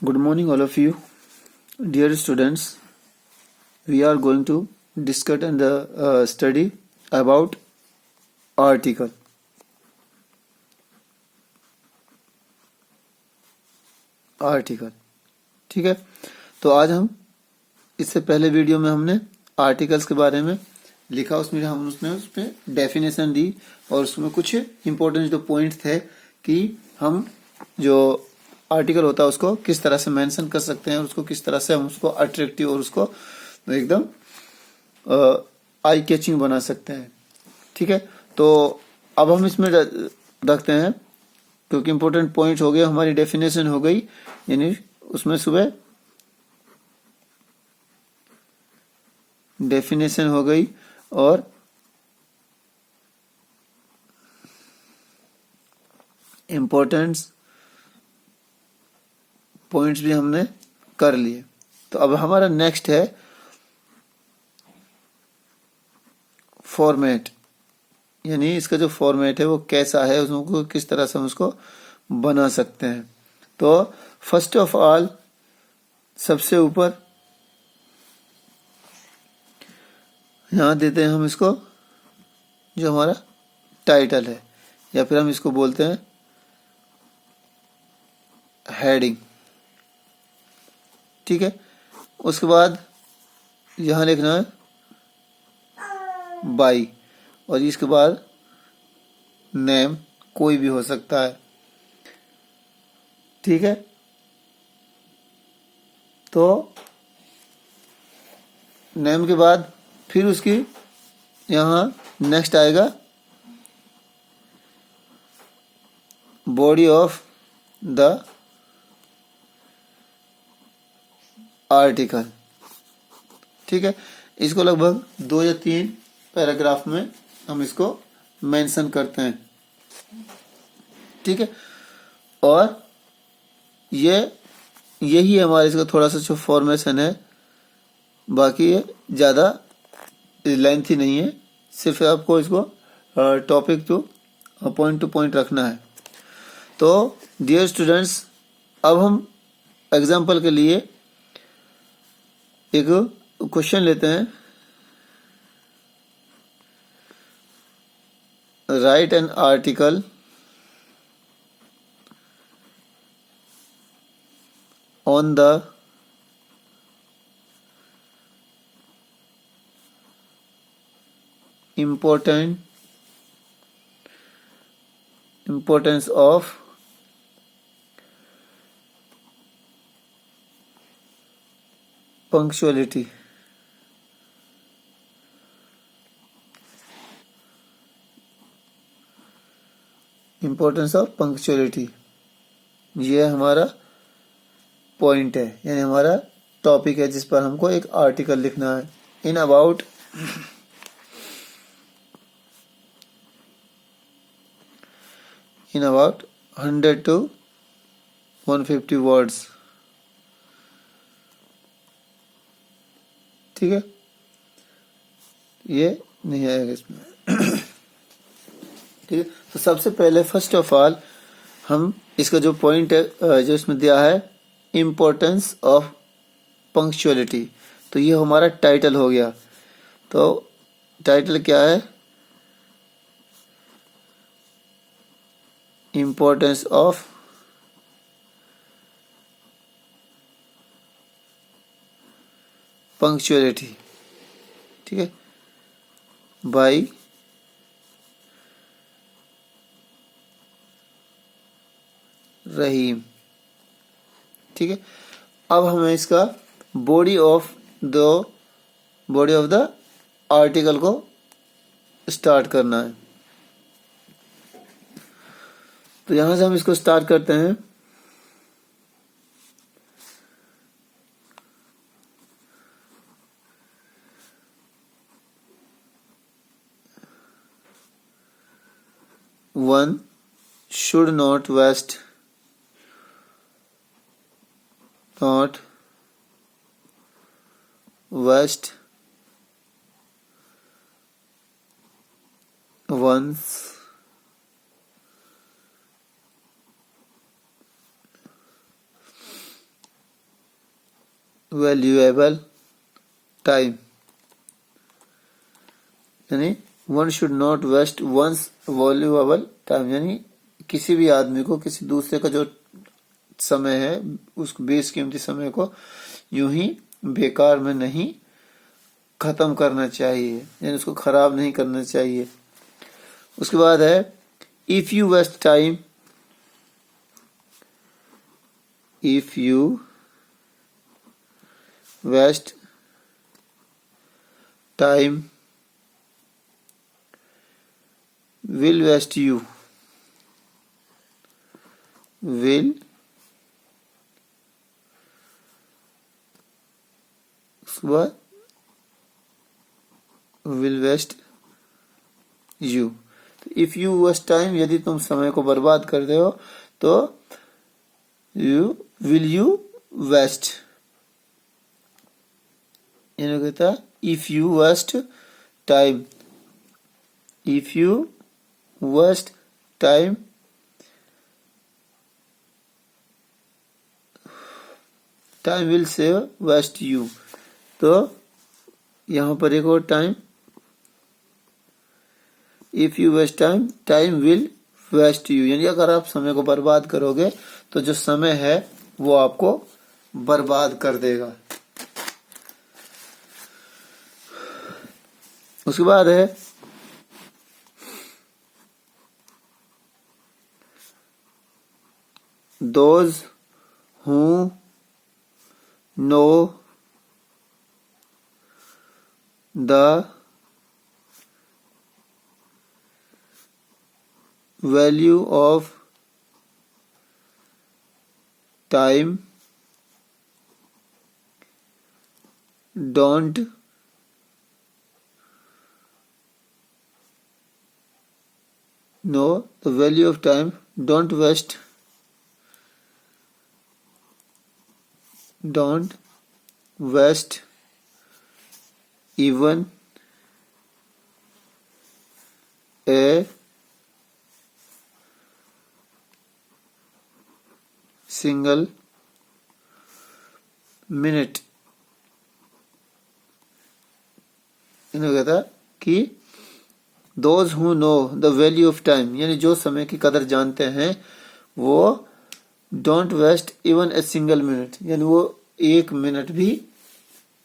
Good morning, all of you. Dear students, we are going to discuss and study about article. Article, ठीक है। तो आज हम इससे पहले वीडियो में हमने आर्टिकल्स के बारे में लिखा, उसमें डेफिनेशन दी और उसमें कुछ इंपॉर्टेंट जो पॉइंट थे कि हम जो आर्टिकल होता है उसको किस तरह से मेंशन कर सकते हैं, उसको किस तरह से हम उसको अट्रैक्टिव और उसको एकदम आई कैचिंग बना सकते हैं, ठीक है। तो अब हम इसमें रखते हैं, क्योंकि इंपॉर्टेंट पॉइंट हो गया, हमारी डेफिनेशन हो गई, यानी उसमें सुबह डेफिनेशन हो गई और इम्पोर्टेंस पॉइंट्स भी हमने कर लिए। तो अब हमारा नेक्स्ट है फॉर्मेट, यानी इसका जो फॉर्मेट है वो कैसा है, उसको किस तरह से हम उसको बना सकते हैं। तो फर्स्ट ऑफ ऑल सबसे ऊपर यहां देते हैं हम इसको जो हमारा टाइटल है, या फिर हम इसको बोलते हैं हेडिंग, ठीक है। उसके बाद यहां लिखना है बाई, और इसके बाद नेम कोई भी हो सकता है, ठीक है। तो नेम के बाद फिर उसकी यहां नेक्स्ट आएगा बॉडी ऑफ द आर्टिकल, ठीक है। इसको लगभग 2 या 3 पैराग्राफ में हम इसको मेंशन करते हैं, ठीक है। और यही हमारे इसका थोड़ा सा जो फॉर्मेशन है, बाकी ये ज्यादा लेंथी नहीं है, सिर्फ आपको इसको टॉपिक टू पॉइंट रखना है। तो डियर स्टूडेंट्स, अब हम एग्जांपल के लिए एक क्वेश्चन लेते हैं। Right an article on the importance of punctuality, importance of punctuality, ये हमारा पॉइंट है, यानी हमारा टॉपिक है जिस पर हमको एक आर्टिकल लिखना है। इन अबाउट 100 to 150 वर्ड्स, ठीक है। ये नहीं आएगा इसमें, ठीक है। तो सबसे पहले फर्स्ट ऑफ ऑल हम इसका जो पॉइंट है जो इसमें दिया है इम्पोर्टेंस ऑफ पंक्चुअलिटी, तो ये हमारा टाइटल हो गया। तो टाइटल क्या है? इम्पोर्टेंस ऑफ पंक्चुअलिटी, ठीक है, बाय रहीम, ठीक है। अब हमें इसका बॉडी ऑफ द आर्टिकल को स्टार्ट करना है। तो यहां से हम इसको स्टार्ट करते हैं। One should not waste one's valuable time, यानी one should not waste one's valuable time, यानी किसी भी आदमी को किसी दूसरे का जो समय है उस बेशकीमती समय को यूं ही बेकार में नहीं खत्म करना चाहिए, यानी उसको खराब नहीं करना चाहिए। उसके बाद है if you waste time, if you waste time will waste you, will उसके बाद will waste you। if you waste time, यदि तुम समय को बर्बाद करते हो तो will you waste, यानी कहता है if you waste time, if you waste time time will save waste you। तो यहां पर एक और time, if you waste time time will waste you, यानी अगर आप समय को बर्बाद करोगे तो जो समय है वो आपको बर्बाद कर देगा। उसके बाद है those who know the value of time don't know the value of time don't waste even a single minute। इन्होंने कहता कि those who know the value of time, यानी जो समय की कदर जानते हैं वो don't waste even a single minute, यानी वो एक मिनट भी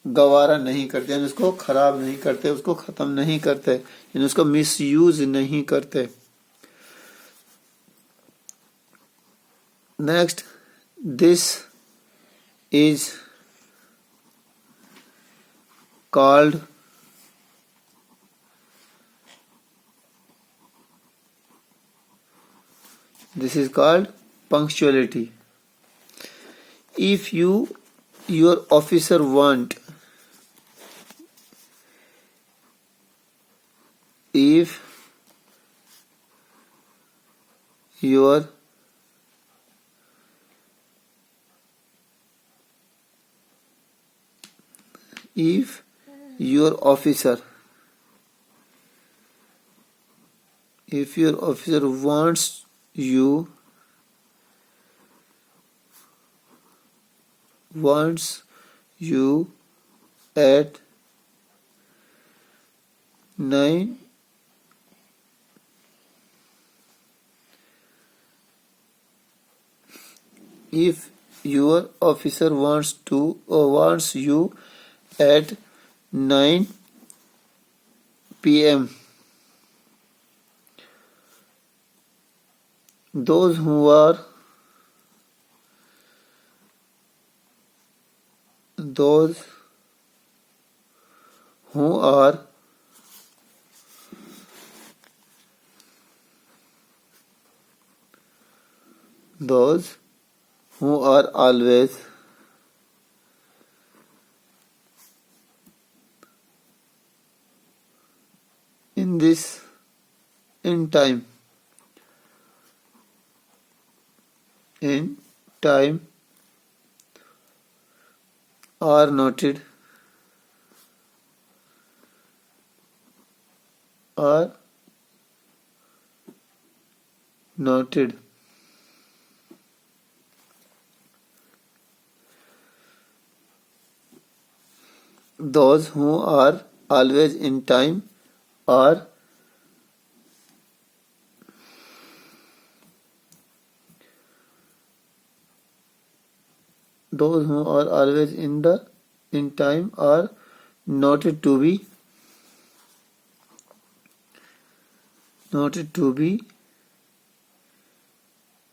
गवारा नहीं करते, यानी उसको खराब नहीं करते, उसको खत्म नहीं करते, यानी उसको मिसयूज नहीं करते। Next, this is called punctuality। If your officer want, if your officer wants you at 9, if your officer wants you at 9 p.m. those who are always in time are noted those who are always in time are those who are always in time are noted to be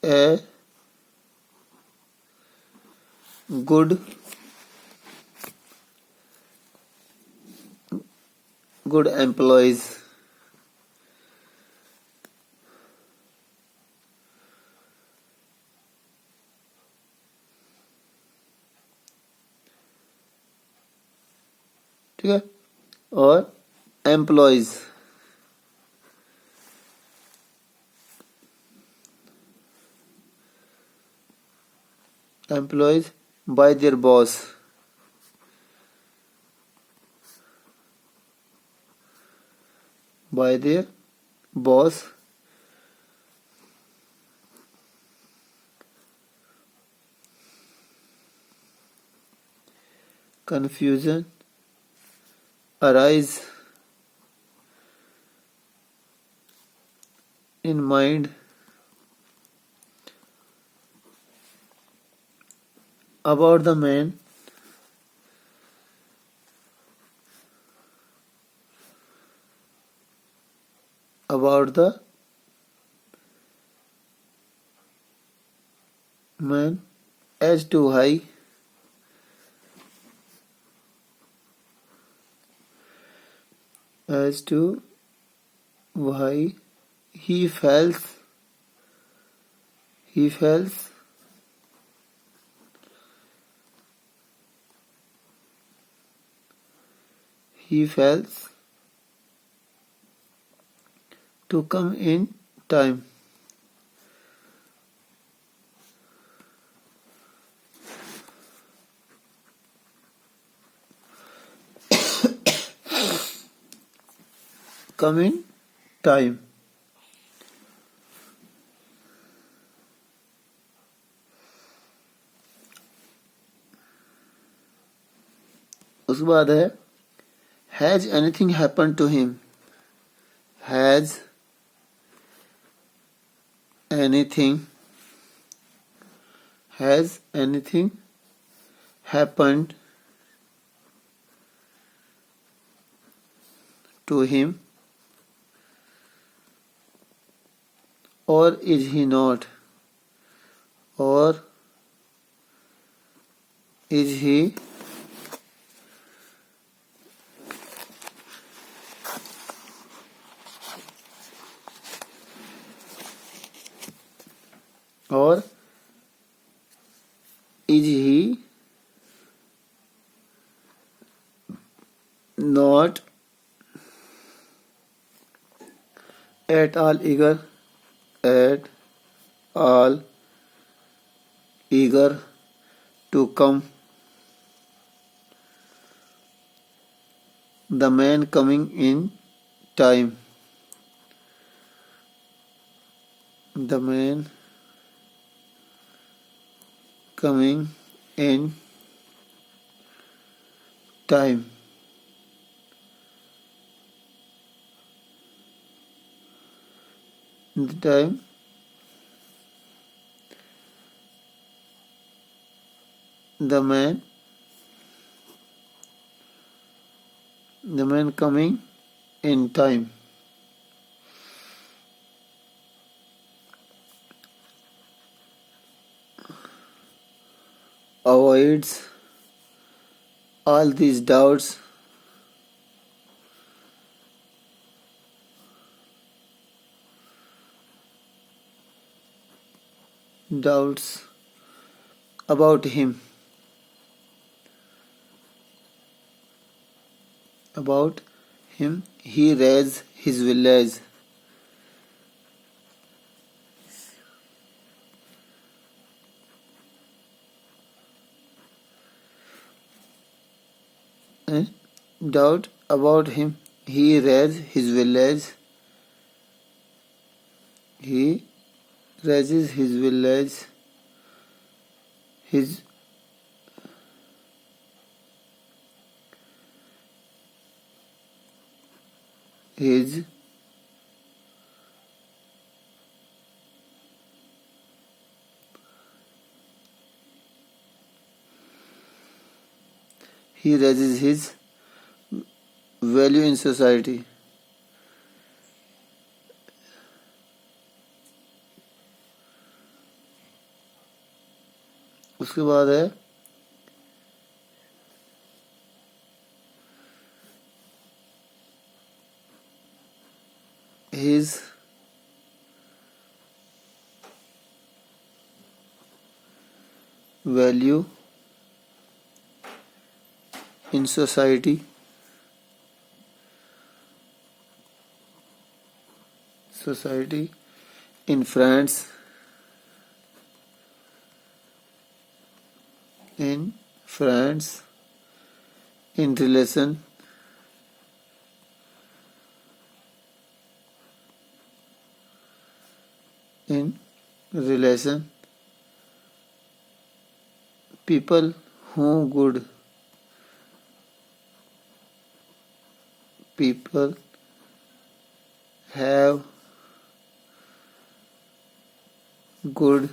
a good employees. ठीक है, और employees by their boss. By their boss. Confusion arise in mind about the man as to why he feels to come in time. Come in time. उसके बाद है Has anything happened to him? Has anything happened to him? Or is he not? Or is he not at all eager to come? The man coming in time. The man coming in time. The time the man coming in time avoids all these doubts about him. He raised his village. Doubt about him. He raised his village. He raises his village. His his he raises his value in society. उसके बाद है his value in society. In friends, in relation, people who good, people have good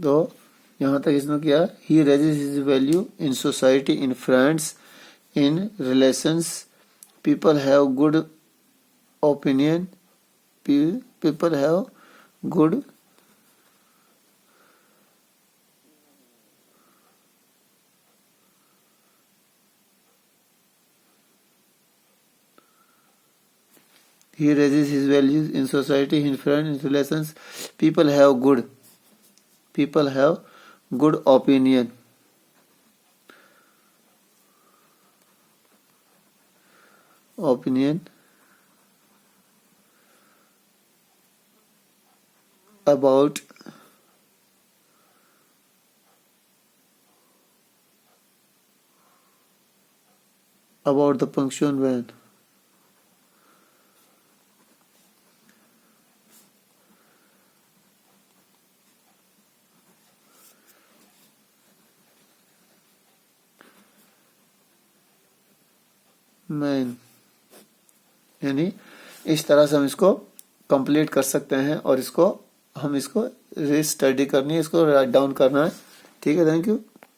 तो यहाँ तक इसने किया he raises his value in society in friends in relations people have good opinion people have good he raises his values in society in friends in relations people have good opinion about the punctuation when man. यानी इस तरह से हम इसको complete कर सकते हैं और इसको रीस्टडी करनी है, इसको राइट डाउन करना है। ठीक है, थैंक यू।